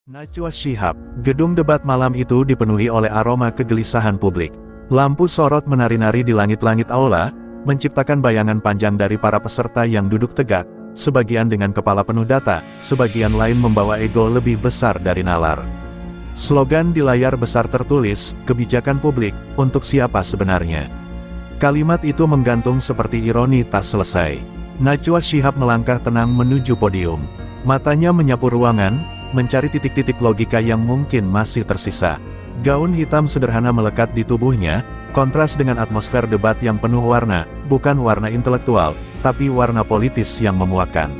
Najwa Shihab, gedung debat malam itu dipenuhi oleh aroma kegelisahan publik. Lampu sorot menari-nari di langit-langit aula, menciptakan bayangan panjang dari para peserta yang duduk tegak, sebagian dengan kepala penuh data, sebagian lain membawa ego lebih besar dari nalar. Slogan di layar besar tertulis, kebijakan publik, untuk siapa sebenarnya? Kalimat itu menggantung seperti ironi tak selesai. Najwa Shihab melangkah tenang menuju podium. Matanya menyapu ruangan, mencari titik-titik logika yang mungkin masih tersisa. Gaun hitam sederhana melekat di tubuhnya, kontras dengan atmosfer debat yang penuh warna, bukan warna intelektual, tapi warna politis yang memuakkan.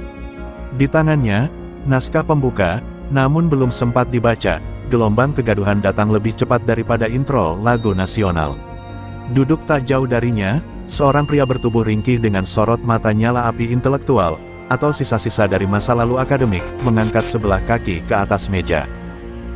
Di tangannya, naskah pembuka, namun belum sempat dibaca, gelombang kegaduhan datang lebih cepat daripada intro lagu nasional. Duduk tak jauh darinya, seorang pria bertubuh ringkih dengan sorot mata nyala api intelektual, atau sisa-sisa dari masa lalu akademik, mengangkat sebelah kaki ke atas meja.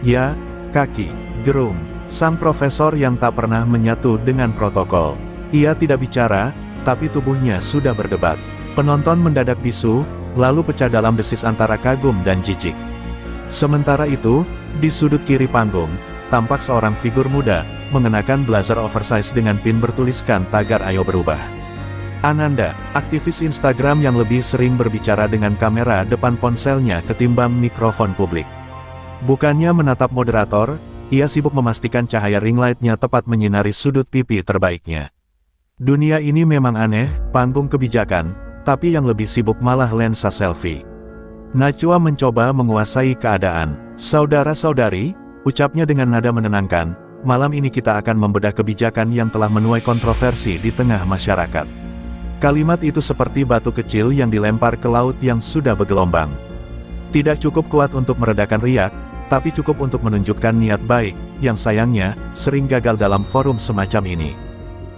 Ya, kaki, gerung, sang profesor yang tak pernah menyatu dengan protokol. Ia tidak bicara, tapi tubuhnya sudah berdebat. Penonton mendadak bisu, lalu pecah dalam desis antara kagum dan jijik. Sementara itu, di sudut kiri panggung, tampak seorang figur muda, mengenakan blazer oversize dengan pin bertuliskan tagar "Ayo Berubah". Ananda, aktivis Instagram yang lebih sering berbicara dengan kamera depan ponselnya ketimbang mikrofon publik. Bukannya menatap moderator, ia sibuk memastikan cahaya ring light-nya tepat menyinari sudut pipi terbaiknya. Dunia ini memang aneh, panggung kebijakan, tapi yang lebih sibuk malah lensa selfie. Najwa mencoba menguasai keadaan. Saudara-saudari, ucapnya dengan nada menenangkan, malam ini kita akan membedah kebijakan yang telah menuai kontroversi di tengah masyarakat. Kalimat itu seperti batu kecil yang dilempar ke laut yang sudah bergelombang. Tidak cukup kuat untuk meredakan riak, tapi cukup untuk menunjukkan niat baik, yang sayangnya, sering gagal dalam forum semacam ini.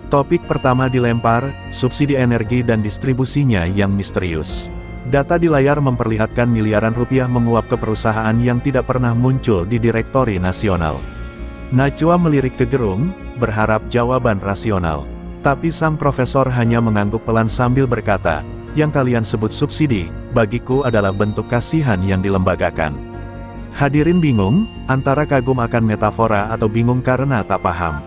Topik pertama dilempar, subsidi energi dan distribusinya yang misterius. Data di layar memperlihatkan miliaran rupiah menguap ke perusahaan yang tidak pernah muncul di Direktori Nasional. Najwa melirik ke gerung, berharap jawaban rasional. Tapi sang profesor hanya mengangguk pelan sambil berkata, yang kalian sebut subsidi, bagiku adalah bentuk kasihan yang dilembagakan. Hadirin bingung, antara kagum akan metafora atau bingung karena tak paham.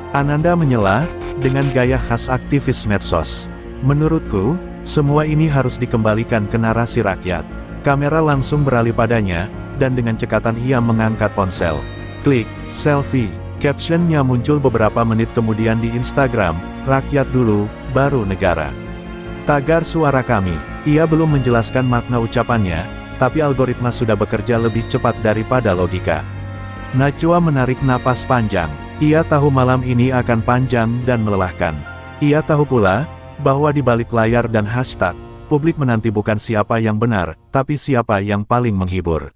Ananda menyela, dengan gaya khas aktivis medsos. Menurutku, semua ini harus dikembalikan ke narasi rakyat. Kamera langsung beralih padanya, dan dengan cekatan ia mengangkat ponsel. Klik, selfie. Captionnya muncul beberapa menit kemudian di Instagram, rakyat dulu, baru negara. Tagar suara kami. Ia belum menjelaskan makna ucapannya, tapi algoritma sudah bekerja lebih cepat daripada logika. Najwa menarik napas panjang. Ia tahu malam ini akan panjang dan melelahkan. Ia tahu pula, bahwa di balik layar dan hashtag, publik menanti bukan siapa yang benar, tapi siapa yang paling menghibur.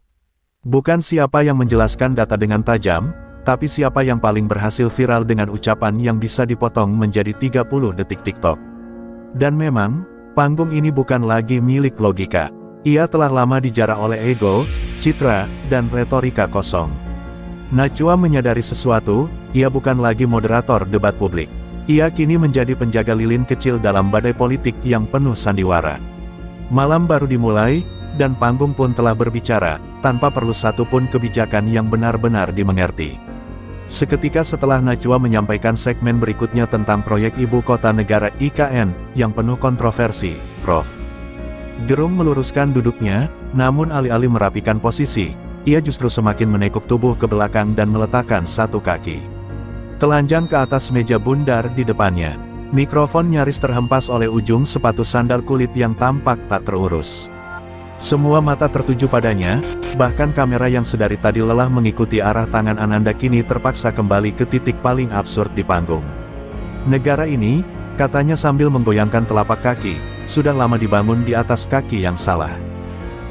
Bukan siapa yang menjelaskan data dengan tajam, tapi siapa yang paling berhasil viral dengan ucapan yang bisa dipotong menjadi 30 detik TikTok. Dan memang, panggung ini bukan lagi milik logika. Ia telah lama dijarah oleh ego, citra, dan retorika kosong. Najwa menyadari sesuatu, ia bukan lagi moderator debat publik. Ia kini menjadi penjaga lilin kecil dalam badai politik yang penuh sandiwara. Malam baru dimulai, dan panggung pun telah berbicara, tanpa perlu satupun kebijakan yang benar-benar dimengerti. Seketika setelah Najwa menyampaikan segmen berikutnya tentang proyek Ibu Kota Negara IKN, yang penuh kontroversi, Prof. Gerung meluruskan duduknya, namun alih-alih merapikan posisi, ia justru semakin menekuk tubuh ke belakang dan meletakkan satu kaki telanjang ke atas meja bundar di depannya. Mikrofon nyaris terhempas oleh ujung sepatu sandal kulit yang tampak tak terurus. Semua mata tertuju padanya, bahkan kamera yang sedari tadi lelah mengikuti arah tangan Ananda kini terpaksa kembali ke titik paling absurd di panggung. Negara ini, katanya sambil menggoyangkan telapak kaki, sudah lama dibangun di atas kaki yang salah.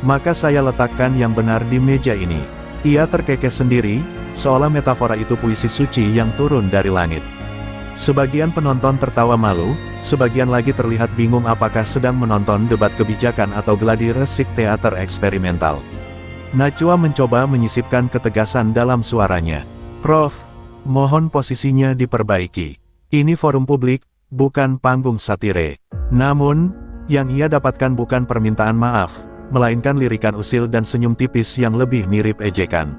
Maka saya letakkan yang benar di meja ini. Ia terkekeh sendiri, seolah metafora itu puisi suci yang turun dari langit. Sebagian penonton tertawa malu, sebagian lagi terlihat bingung apakah sedang menonton debat kebijakan atau gladi resik teater eksperimental. Najwa mencoba menyisipkan ketegasan dalam suaranya. Prof, mohon posisinya diperbaiki. Ini forum publik, bukan panggung satire. Namun, yang ia dapatkan bukan permintaan maaf, melainkan lirikan usil dan senyum tipis yang lebih mirip ejekan.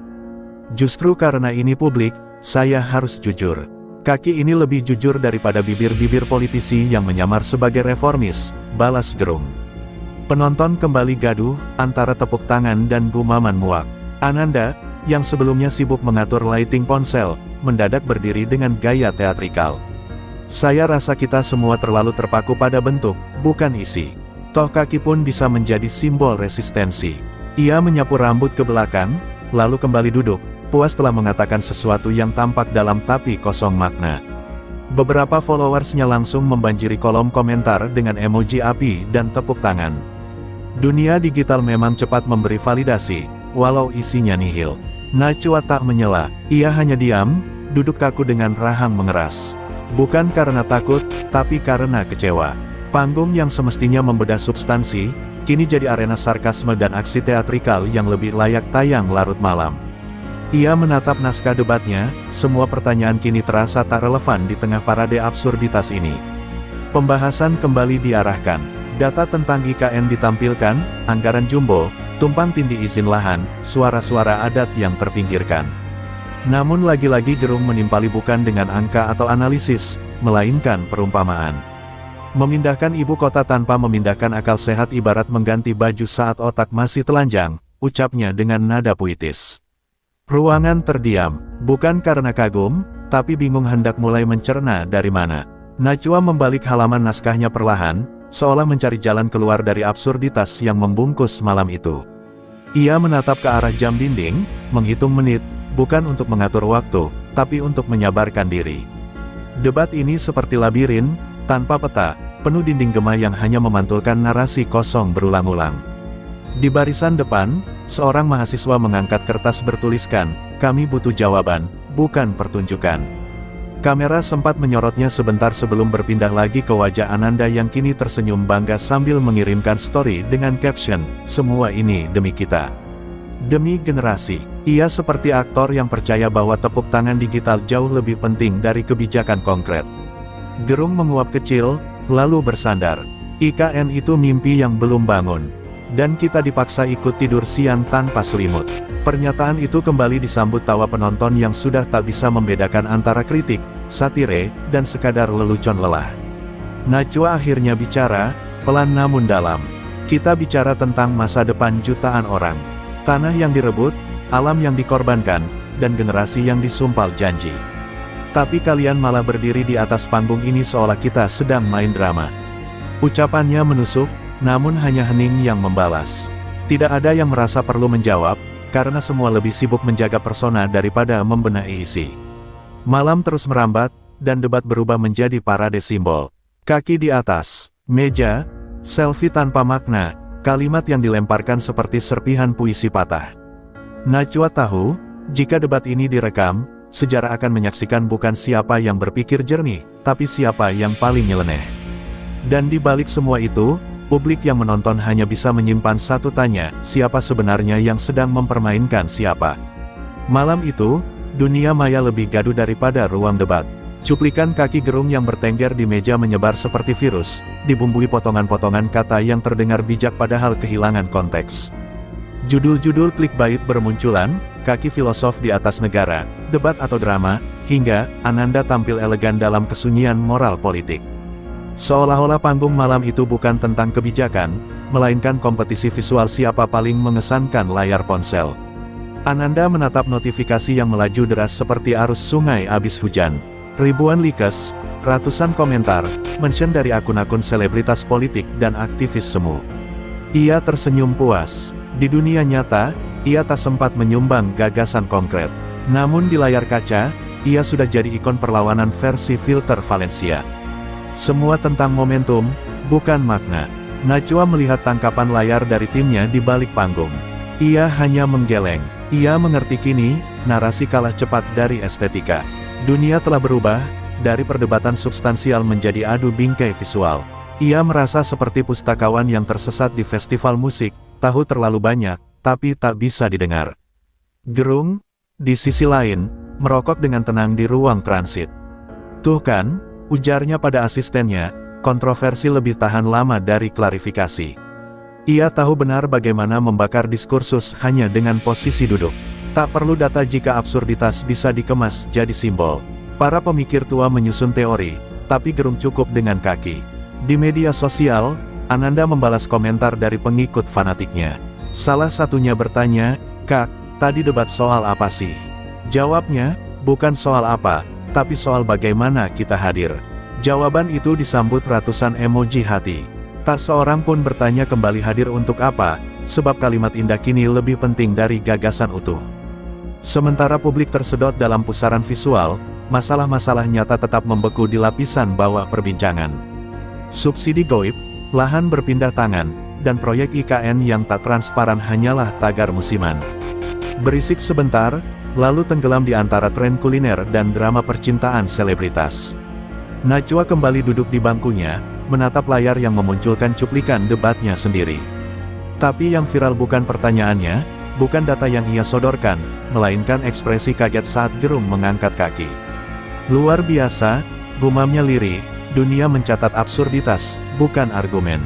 Justru karena ini publik, saya harus jujur. Kaki ini lebih jujur daripada bibir-bibir politisi yang menyamar sebagai reformis, balas Gerung. Penonton kembali gaduh, antara tepuk tangan dan gumaman muak. Ananda, yang sebelumnya sibuk mengatur lighting ponsel, mendadak berdiri dengan gaya teatrikal. Saya rasa kita semua terlalu terpaku pada bentuk, bukan isi. Toh kaki pun bisa menjadi simbol resistensi. Ia menyapu rambut ke belakang, lalu kembali duduk, puas telah mengatakan sesuatu yang tampak dalam tapi kosong makna. Beberapa followersnya langsung membanjiri kolom komentar dengan emoji api dan tepuk tangan. Dunia digital memang cepat memberi validasi, walau isinya nihil. Nachua tak menyela, ia hanya diam, duduk kaku dengan rahang mengeras. Bukan karena takut, tapi karena kecewa. Panggung yang semestinya membedah substansi, kini jadi arena sarkasme dan aksi teatrikal yang lebih layak tayang larut malam. Ia menatap naskah debatnya, semua pertanyaan kini terasa tak relevan di tengah parade absurditas ini. Pembahasan kembali diarahkan, data tentang IKN ditampilkan, anggaran jumbo, tumpang tindih izin lahan, suara-suara adat yang terpinggirkan. Namun lagi-lagi Gerung menimpali bukan dengan angka atau analisis, melainkan perumpamaan. Memindahkan ibu kota tanpa memindahkan akal sehat ibarat mengganti baju saat otak masih telanjang, ucapnya dengan nada puitis. Ruangan terdiam, bukan karena kagum, tapi bingung hendak mulai mencerna dari mana. Nachua membalik halaman naskahnya perlahan, seolah mencari jalan keluar dari absurditas yang membungkus malam itu. Ia menatap ke arah jam dinding, menghitung menit, bukan untuk mengatur waktu, tapi untuk menyabarkan diri. Debat ini seperti labirin, tanpa peta, penuh dinding gema yang hanya memantulkan narasi kosong berulang-ulang. Di barisan depan, seorang mahasiswa mengangkat kertas bertuliskan, "Kami butuh jawaban, bukan pertunjukan." Kamera sempat menyorotnya sebentar sebelum berpindah lagi ke wajah Ananda yang kini tersenyum bangga sambil mengirimkan story dengan caption, "Semua ini demi kita. Demi generasi." Ia seperti aktor yang percaya bahwa tepuk tangan digital jauh lebih penting dari kebijakan konkret. Gerung menguap kecil, lalu bersandar. IKN itu mimpi yang belum bangun. Dan kita dipaksa ikut tidur siang tanpa selimut. Pernyataan itu kembali disambut tawa penonton yang sudah tak bisa membedakan antara kritik, satire, dan sekadar lelucon lelah. Nachua akhirnya bicara, pelan namun dalam. Kita bicara tentang masa depan jutaan orang. Tanah yang direbut, alam yang dikorbankan, dan generasi yang disumpal janji. Tapi kalian malah berdiri di atas panggung ini seolah kita sedang main drama. Ucapannya menusuk, namun hanya hening yang membalas. Tidak ada yang merasa perlu menjawab, karena semua lebih sibuk menjaga persona daripada membenahi isi. Malam terus merambat, dan debat berubah menjadi parade simbol. Kaki di atas, meja, selfie tanpa makna, kalimat yang dilemparkan seperti serpihan puisi patah. Nachua tahu, jika debat ini direkam, sejarah akan menyaksikan bukan siapa yang berpikir jernih, tapi siapa yang paling nyeleneh. Dan di balik semua itu, publik yang menonton hanya bisa menyimpan satu tanya, siapa sebenarnya yang sedang mempermainkan siapa. Malam itu, dunia maya lebih gaduh daripada ruang debat. Cuplikan kaki Gerung yang bertengger di meja menyebar seperti virus, dibumbui potongan-potongan kata yang terdengar bijak padahal kehilangan konteks. Judul-judul clickbait bermunculan, kaki filosof di atas negara, debat atau drama, hingga Ananda tampil elegan dalam kesunyian moral politik. Seolah-olah panggung malam itu bukan tentang kebijakan, melainkan kompetisi visual siapa paling mengesankan layar ponsel. Ananda menatap notifikasi yang melaju deras seperti arus sungai abis hujan. Ribuan likes, ratusan komentar, mention dari akun-akun selebritas politik dan aktivis semu. Ia tersenyum puas. Di dunia nyata, ia tak sempat menyumbang gagasan konkret. Namun di layar kaca, ia sudah jadi ikon perlawanan versi filter Valencia. Semua tentang momentum, bukan makna. Nachua melihat tangkapan layar dari timnya di balik panggung. Ia hanya menggeleng. Ia mengerti kini, narasi kalah cepat dari estetika. Dunia telah berubah, dari perdebatan substansial menjadi adu bingkai visual. Ia merasa seperti pustakawan yang tersesat di festival musik, tahu terlalu banyak, tapi tak bisa didengar. Gerung, di sisi lain, merokok dengan tenang di ruang transit. Tuh kan, ujarnya pada asistennya, kontroversi lebih tahan lama dari klarifikasi. Ia tahu benar bagaimana membakar diskursus hanya dengan posisi duduk. Tak perlu data jika absurditas bisa dikemas jadi simbol. Para pemikir tua menyusun teori, tapi Gerung cukup dengan kaki. Di media sosial, Ananda membalas komentar dari pengikut fanatiknya. Salah satunya bertanya, "Kak, tadi debat soal apa sih?" Jawabnya, "Bukan soal apa, tapi soal bagaimana kita hadir." Jawaban itu disambut ratusan emoji hati. Tak seorang pun bertanya kembali hadir untuk apa, sebab kalimat indah kini lebih penting dari gagasan utuh. Sementara publik tersedot dalam pusaran visual, masalah-masalah nyata tetap membeku di lapisan bawah perbincangan. Subsidi goib, lahan berpindah tangan, dan proyek IKN yang tak transparan hanyalah tagar musiman. Berisik sebentar, lalu tenggelam di antara tren kuliner dan drama percintaan selebritas. Najwa kembali duduk di bangkunya, menatap layar yang memunculkan cuplikan debatnya sendiri. Tapi yang viral bukan pertanyaannya, bukan data yang ia sodorkan, melainkan ekspresi kaget saat Gerung mengangkat kaki. "Luar biasa," gumamnya lirih, "dunia mencatat absurditas, bukan argumen."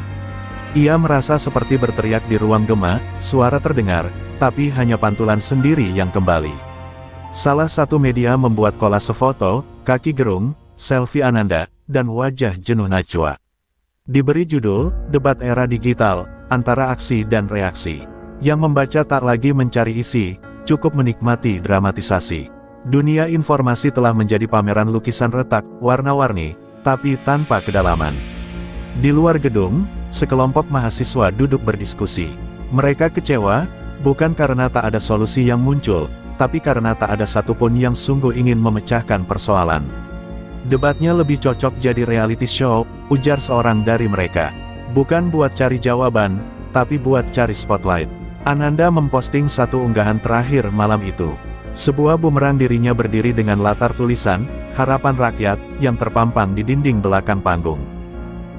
Ia merasa seperti berteriak di ruang gema, suara terdengar, tapi hanya pantulan sendiri yang kembali. Salah satu media membuat kolase foto, kaki Gerung, selfie Ananda, dan wajah jenuh Najwa. Diberi judul, "Debat Era Digital, Antara Aksi dan Reaksi." Yang membaca tak lagi mencari isi, cukup menikmati dramatisasi. Dunia informasi telah menjadi pameran lukisan retak, warna-warni, tapi tanpa kedalaman. Di luar gedung, sekelompok mahasiswa duduk berdiskusi. Mereka kecewa, bukan karena tak ada solusi yang muncul, tapi karena tak ada satupun yang sungguh ingin memecahkan persoalan. "Debatnya lebih cocok jadi reality show," ujar seorang dari mereka. "Bukan buat cari jawaban, tapi buat cari spotlight." Ananda memposting satu unggahan terakhir malam itu. Sebuah bumerang dirinya berdiri dengan latar tulisan, "Harapan Rakyat," yang terpampang di dinding belakang panggung.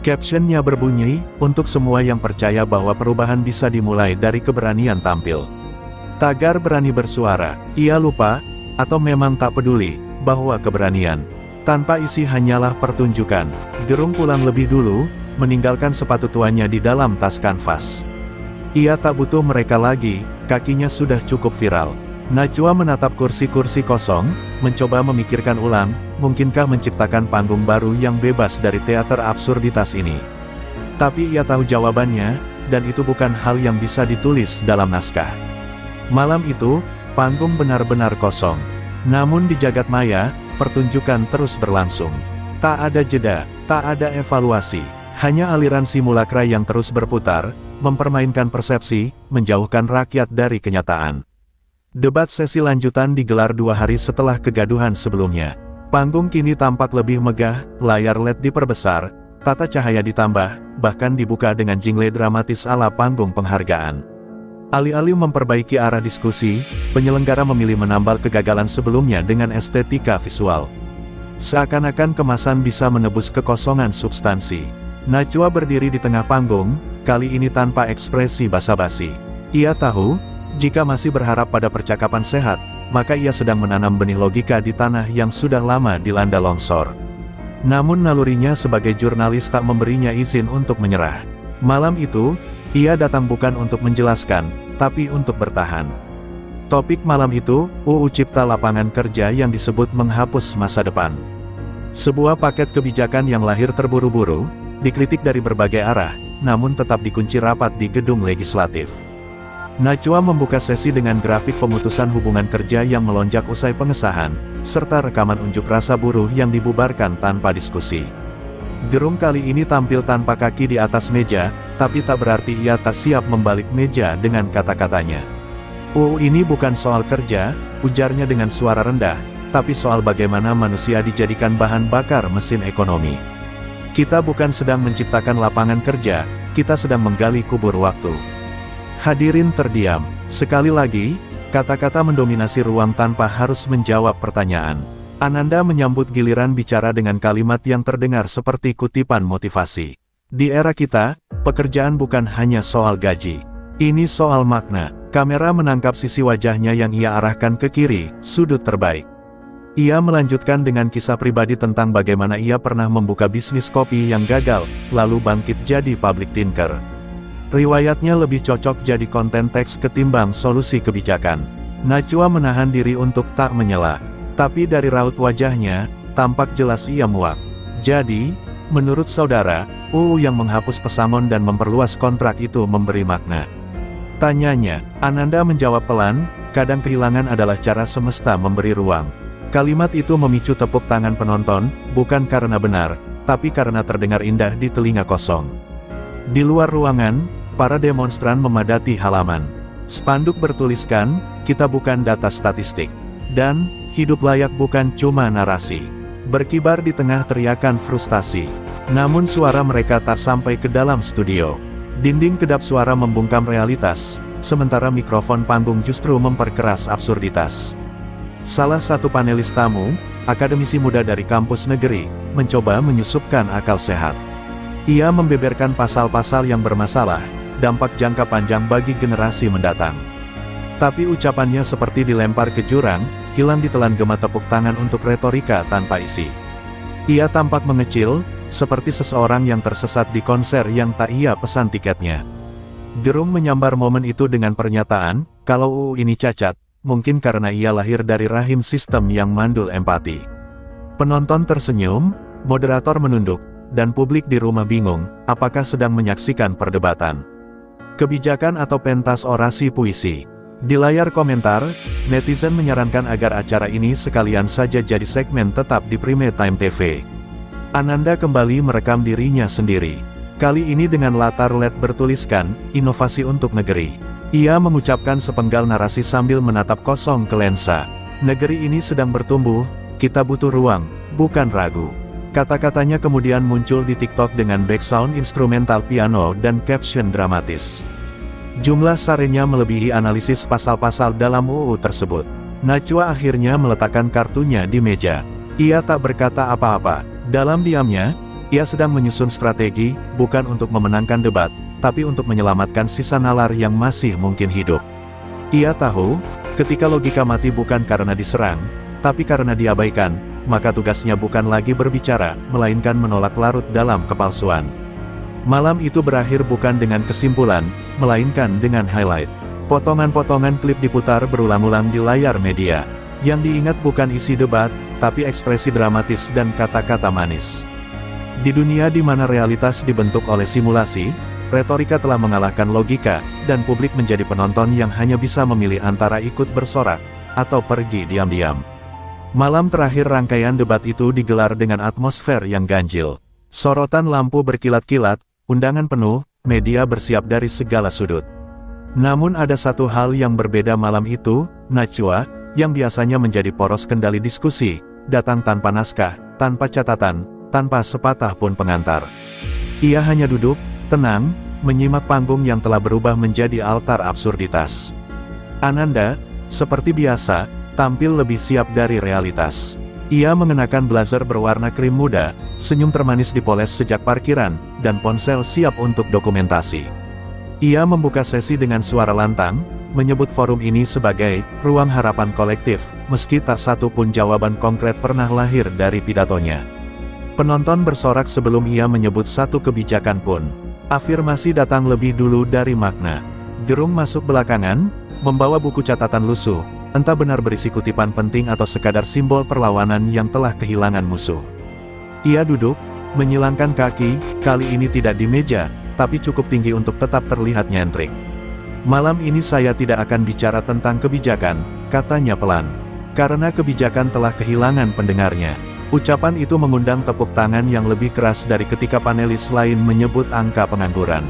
Captionnya berbunyi, "Untuk semua yang percaya bahwa perubahan bisa dimulai dari keberanian tampil." Tagar berani bersuara, ia lupa, atau memang tak peduli, bahwa keberanian tanpa isi hanyalah pertunjukan. Gerung pulang lebih dulu, meninggalkan sepatu tuanya di dalam tas kanvas. Ia tak butuh mereka lagi, kakinya sudah cukup viral. Najwa menatap kursi-kursi kosong, mencoba memikirkan ulang, mungkinkah menciptakan panggung baru yang bebas dari teater absurditas ini. Tapi ia tahu jawabannya, dan itu bukan hal yang bisa ditulis dalam naskah. Malam itu, panggung benar-benar kosong. Namun di jagat maya, pertunjukan terus berlangsung. Tak ada jeda, tak ada evaluasi, hanya aliran simulakra yang terus berputar, mempermainkan persepsi, menjauhkan rakyat dari kenyataan. Debat sesi lanjutan digelar 2 hari setelah kegaduhan sebelumnya. Panggung kini tampak lebih megah, layar LED diperbesar, tata cahaya ditambah, bahkan dibuka dengan jingle dramatis ala panggung penghargaan. Alih-alih memperbaiki arah diskusi, penyelenggara memilih menambal kegagalan sebelumnya dengan estetika visual. Seakan-akan kemasan bisa menebus kekosongan substansi. Najwa berdiri di tengah panggung, kali ini tanpa ekspresi basa-basi. Ia tahu, jika masih berharap pada percakapan sehat, maka ia sedang menanam benih logika di tanah yang sudah lama dilanda longsor. Namun nalurinya sebagai jurnalis tak memberinya izin untuk menyerah. Malam itu, ia datang bukan untuk menjelaskan, tapi untuk bertahan. Topik malam itu, UU Cipta Lapangan Kerja yang disebut menghapus masa depan. Sebuah paket kebijakan yang lahir terburu-buru, dikritik dari berbagai arah, namun tetap dikunci rapat di gedung legislatif. Najwa membuka sesi dengan grafik pemutusan hubungan kerja yang melonjak usai pengesahan, serta rekaman unjuk rasa buruh yang dibubarkan tanpa diskusi. Gerung kali ini tampil tanpa kaki di atas meja, tapi tak berarti ia tak siap membalik meja dengan kata-katanya. "UU ini bukan soal kerja," ujarnya dengan suara rendah, "tapi soal bagaimana manusia dijadikan bahan bakar mesin ekonomi. Kita bukan sedang menciptakan lapangan kerja, kita sedang menggali kubur waktu." Hadirin terdiam. Sekali lagi, kata-kata mendominasi ruang tanpa harus menjawab pertanyaan. Ananda menyambut giliran bicara dengan kalimat yang terdengar seperti kutipan motivasi. "Di era kita, pekerjaan bukan hanya soal gaji. Ini soal makna." Kamera menangkap sisi wajahnya yang ia arahkan ke kiri, sudut terbaik. Ia melanjutkan dengan kisah pribadi tentang bagaimana ia pernah membuka bisnis kopi yang gagal, lalu bangkit jadi public thinker. Riwayatnya lebih cocok jadi konten teks ketimbang solusi kebijakan. Najwa menahan diri untuk tak menyela. Tapi dari raut wajahnya, tampak jelas ia muak. Jadi, menurut saudara, UU yang menghapus pesangon dan memperluas kontrak itu memberi makna? Tanyanya. Ananda menjawab pelan, kadang kehilangan adalah cara semesta memberi ruang. Kalimat itu memicu tepuk tangan penonton, bukan karena benar, tapi karena terdengar indah di telinga kosong. Di luar ruangan, para demonstran memadati halaman. Spanduk bertuliskan, "Kita bukan data statistik." Dan, "Hidup layak bukan cuma narasi." Berkibar di tengah teriakan frustasi. Namun suara mereka tak sampai ke dalam studio. Dinding kedap suara membungkam realitas, sementara mikrofon panggung justru memperkeras absurditas. Salah satu panelis tamu, akademisi muda dari kampus negeri, mencoba menyusupkan akal sehat. Ia membeberkan pasal-pasal yang bermasalah, dampak jangka panjang bagi generasi mendatang. Tapi ucapannya seperti dilempar ke jurang, hilang ditelan gema tepuk tangan untuk retorika tanpa isi. Ia tampak mengecil, seperti seseorang yang tersesat di konser yang tak ia pesan tiketnya. Gerung menyambar momen itu dengan pernyataan, kalau UU ini cacat, mungkin karena ia lahir dari rahim sistem yang mandul empati. Penonton tersenyum, moderator menunduk, dan publik di rumah bingung, apakah sedang menyaksikan perdebatan kebijakan atau pentas orasi puisi. Di layar komentar, netizen menyarankan agar acara ini sekalian saja jadi segmen tetap di Prime Time TV. Ananda kembali merekam dirinya sendiri. Kali ini dengan latar LED bertuliskan, "Inovasi untuk Negeri." Ia mengucapkan sepenggal narasi sambil menatap kosong ke lensa. "Negeri ini sedang bertumbuh, kita butuh ruang, bukan ragu." Kata-katanya kemudian muncul di TikTok dengan background instrumental piano dan caption dramatis. Jumlah sarenya melebihi analisis pasal-pasal dalam UU tersebut. Najwa akhirnya meletakkan kartunya di meja. Ia tak berkata apa-apa. Dalam diamnya, ia sedang menyusun strategi, bukan untuk memenangkan debat, tapi untuk menyelamatkan sisa nalar yang masih mungkin hidup. Ia tahu, ketika logika mati bukan karena diserang, tapi karena diabaikan, maka tugasnya bukan lagi berbicara, melainkan menolak larut dalam kepalsuan. Malam itu berakhir bukan dengan kesimpulan, melainkan dengan highlight. Potongan-potongan klip diputar berulang-ulang di layar media. Yang diingat bukan isi debat, tapi ekspresi dramatis dan kata-kata manis. Di dunia di mana realitas dibentuk oleh simulasi, retorika telah mengalahkan logika, dan publik menjadi penonton yang hanya bisa memilih antara ikut bersorak, atau pergi diam-diam. Malam terakhir rangkaian debat itu digelar dengan atmosfer yang ganjil. Sorotan lampu berkilat-kilat, undangan penuh, media bersiap dari segala sudut. Namun ada satu hal yang berbeda malam itu, Najwa, yang biasanya menjadi poros kendali diskusi, datang tanpa naskah, tanpa catatan, tanpa sepatah pun pengantar. Ia hanya duduk, tenang, menyimak panggung yang telah berubah menjadi altar absurditas. Ananda, seperti biasa, tampil lebih siap dari realitas. Ia mengenakan blazer berwarna krim muda, senyum termanis dipoles sejak parkiran, dan ponsel siap untuk dokumentasi. Ia membuka sesi dengan suara lantang, menyebut forum ini sebagai ruang harapan kolektif, meski tak satu pun jawaban konkret pernah lahir dari pidatonya. Penonton bersorak sebelum ia menyebut satu kebijakan pun. Afirmasi datang lebih dulu dari makna. Gerung masuk belakangan, membawa buku catatan lusuh, entah benar berisi kutipan penting atau sekadar simbol perlawanan yang telah kehilangan musuh. Ia duduk, menyilangkan kaki, kali ini tidak di meja, tapi cukup tinggi untuk tetap terlihat nyentrik. "Malam ini saya tidak akan bicara tentang kebijakan," katanya pelan. "Karena kebijakan telah kehilangan pendengarnya." Ucapan itu mengundang tepuk tangan yang lebih keras dari ketika panelis lain menyebut angka pengangguran.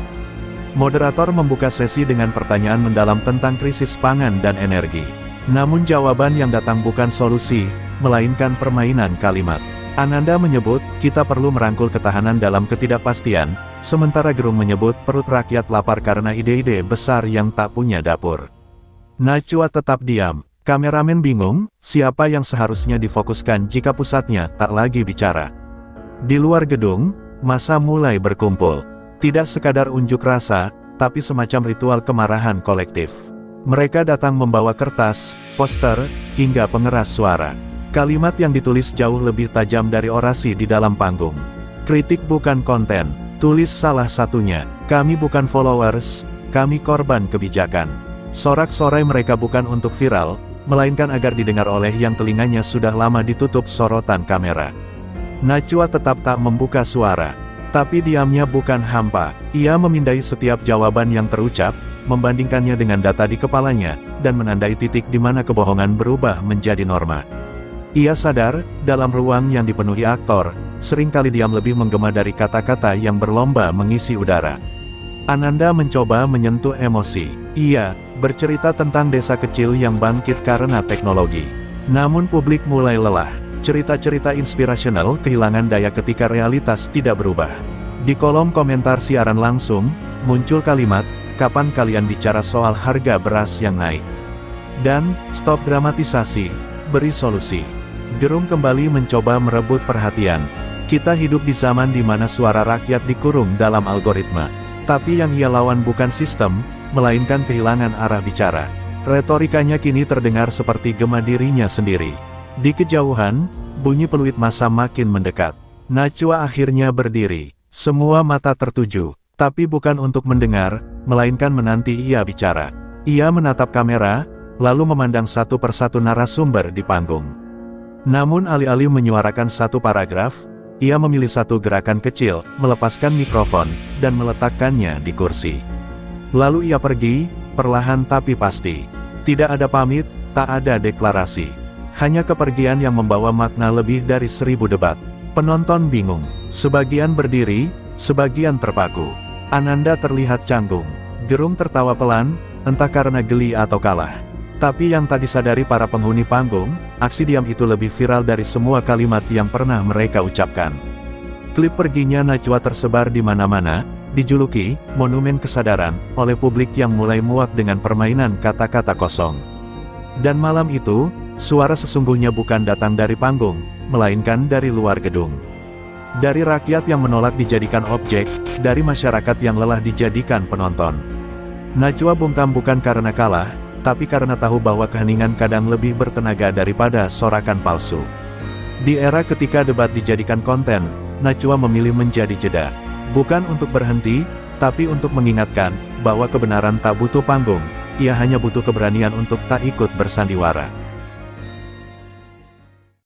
Moderator membuka sesi dengan pertanyaan mendalam tentang krisis pangan dan energi. Namun jawaban yang datang bukan solusi, melainkan permainan kalimat. Ananda menyebut, kita perlu merangkul ketahanan dalam ketidakpastian, sementara Gerung menyebut perut rakyat lapar karena ide-ide besar yang tak punya dapur. Najwa tetap diam. Kameramen bingung, siapa yang seharusnya difokuskan jika pusatnya tak lagi bicara. Di luar gedung, massa mulai berkumpul. Tidak sekadar unjuk rasa, tapi semacam ritual kemarahan kolektif. Mereka datang membawa kertas, poster, hingga pengeras suara. Kalimat yang ditulis jauh lebih tajam dari orasi di dalam panggung. Kritik bukan konten, Tulis salah satunya, "Kami bukan followers, kami korban kebijakan." Sorak-sorai mereka bukan untuk viral, melainkan agar didengar oleh yang telinganya sudah lama ditutup sorotan kamera. Najwa tetap tak membuka suara. Tapi diamnya bukan hampa. Ia memindai setiap jawaban yang terucap, membandingkannya dengan data di kepalanya, dan menandai titik di mana kebohongan berubah menjadi norma. Ia sadar, dalam ruang yang dipenuhi aktor, seringkali diam lebih menggema dari kata-kata yang berlomba mengisi udara. Ananda mencoba menyentuh emosi. Ia bercerita tentang desa kecil yang bangkit karena teknologi. Namun publik mulai lelah. Cerita-cerita inspirasional kehilangan daya ketika realitas tidak berubah. Di kolom komentar siaran langsung, muncul kalimat, "Kapan kalian bicara soal harga beras yang naik?" Dan, "Stop dramatisasi, beri solusi." Gerung kembali mencoba merebut perhatian. Kita hidup di zaman di mana suara rakyat dikurung dalam algoritma. Tapi yang ia lawan bukan sistem, melainkan kehilangan arah bicara. Retorikanya kini terdengar seperti gema dirinya sendiri. Di kejauhan, bunyi peluit massa makin mendekat. Najwa akhirnya berdiri. Semua mata tertuju, tapi bukan untuk mendengar, melainkan menanti ia bicara. Ia menatap kamera, lalu memandang satu persatu narasumber di panggung. Namun alih-alih menyuarakan satu paragraf, ia memilih satu gerakan kecil, melepaskan mikrofon, dan meletakkannya di kursi. Lalu ia pergi, perlahan tapi pasti. Tidak ada pamit, tak ada deklarasi. Hanya kepergian yang membawa makna lebih dari 1000 debat. Penonton bingung. Sebagian berdiri, sebagian terpaku. Ananda terlihat canggung. Gerung tertawa pelan, entah karena geli atau kalah. Tapi yang tak disadari para penghuni panggung, aksi diam itu lebih viral dari semua kalimat yang pernah mereka ucapkan. Klip perginya Najwa tersebar di mana-mana, dijuluki "monumen kesadaran" oleh publik yang mulai muak dengan permainan kata-kata kosong. Dan malam itu, suara sesungguhnya bukan datang dari panggung, melainkan dari luar gedung. Dari rakyat yang menolak dijadikan objek, dari masyarakat yang lelah dijadikan penonton. Najwa bungkam bukan karena kalah, tapi karena tahu bahwa keheningan kadang lebih bertenaga daripada sorakan palsu. Di era ketika debat dijadikan konten, Najwa memilih menjadi jeda. Bukan untuk berhenti, tapi untuk mengingatkan, bahwa kebenaran tak butuh panggung, ia hanya butuh keberanian untuk tak ikut bersandiwara.